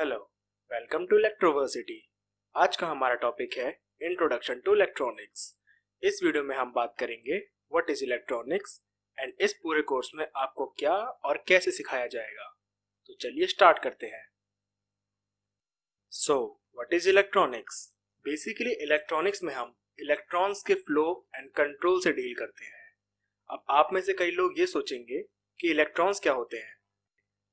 Hello, welcome to इलेक्ट्रोवर्सिटी। आज का हमारा टॉपिक है इंट्रोडक्शन टू इलेक्ट्रॉनिक्स। इस वीडियो में हम बात करेंगे व्हाट इज इलेक्ट्रॉनिक्स एंड इस पूरे कोर्स में आपको क्या और कैसे सिखाया जाएगा। तो चलिए स्टार्ट करते हैं। So what is electronics? Basically electronics में हम इलेक्ट्रॉन्स के फ्लो एंड कंट्रोल से डील करते हैं। अब आप में से कई लोग ये सोचेंगे कि इलेक्ट्रॉन्स क्या होते हैं।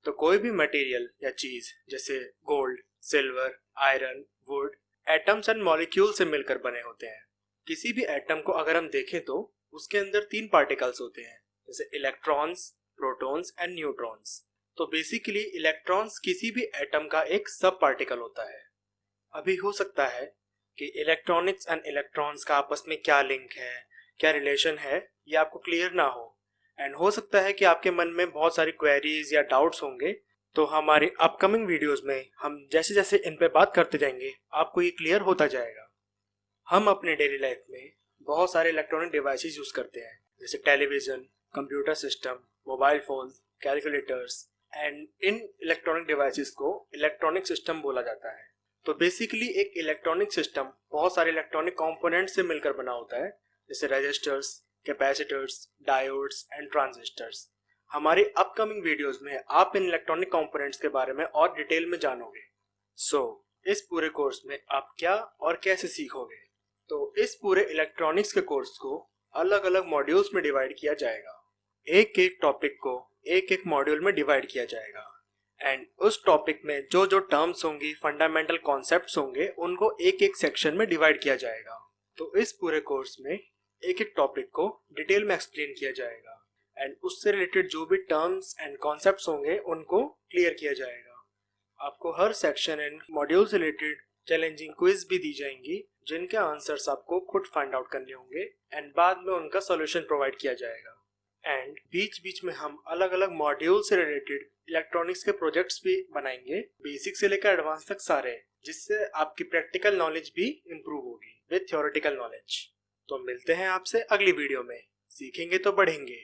तो कोई भी मटेरियल या चीज जैसे gold, silver, iron, would atoms and molecule से मिलकर बने होते हैं। किसी भी एटम को अगर हम देखें तो उसके अंदर 3 पार्टिकल्स होते हैं, जैसे इलेक्ट्रॉन्स, प्रोटॉन्स एंड न्यूट्रॉन्स। तो बेसिकली इलेक्ट्रॉन्स किसी भी एटम का एक सब पार्टिकल होता है। अभी हो सकता है कि इलेक्ट्रॉनिक्स एंड इलेक्ट्रॉन्स का आपस में क्या लिंक है, क्या रिलेशन है, ये आपको क्लियर ना हो एंड हो सकता है कि आपके मन में बहुत सारी क्वेरीज या डाउट्स होंगे। तो हमारी अपकमिंग वीडियोस में हम जैसे जैसे इन पे बात करते जाएंगे आपको ये क्लियर होता जाएगा। हम अपने डेली लाइफ में बहुत सारे इलेक्ट्रॉनिक डिवाइसेस यूज करते हैं, जैसे television, computer system, mobile phone, calculators and in electronic devices को इलेक्ट्रॉनिक सिस्टम बोला जाता है। तो बेसिकली एक इलेक्ट्रॉनिक सिस्टम बहुत सारे इलेक्ट्रॉनिक कंपोनेंट्स से मिलकर बना होता है, जैसे resistors, capacitors, diodes and transistors. हमारी अपकमिंग वीडियोस में आप इन इलेक्ट्रॉनिक कंपोनेंट्स के बारे में और डिटेल में जानोगे। इस पूरे कोर्स में आप क्या और कैसे सीखोगे। तो इस पूरे इलेक्ट्रॉनिक्स के कोर्स को अलग अलग मॉड्यूल्स में डिवाइड किया जाएगा। एक एक टॉपिक को एक एक मॉड्यूल में डिवाइड किया जाएगा एंड उस टॉपिक में जो जो टर्म्स होंगी, फंडामेंटल कॉन्सेप्ट्स होंगे, उनको एक एक सेक्शन में डिवाइड किया जाएगा। तो इस पूरे कोर्स में एक एक टॉपिक को डिटेल में एक्सप्लेन किया जाएगा एंड उससे रिलेटेड जो भी टर्म्स एंड कॉन्सेप्ट्स होंगे उनको क्लियर किया जाएगा। आपको हर सेक्शन एंड मॉड्यूल से रिलेटेड चैलेंजिंग क्विज भी दी जाएंगी, जिनके आंसर्स आपको खुद फाइंड आउट करने होंगे एंड बाद में उनका सॉल्यूशन प्रोवाइड किया जाएगा। एंड बीच बीच में हम अलग अलग मॉड्यूल से रिलेटेड इलेक्ट्रॉनिक्स के प्रोजेक्ट्स भी बनाएंगे, बेसिक से लेकर एडवांस तक सारे, जिससे आपकी प्रैक्टिकल नॉलेज भी इम्प्रूव होगी विद थ्योरेटिकल नॉलेज। तो मिलते हैं आपसे अगली वीडियो में। सीखेंगे तो बढ़ेंगे।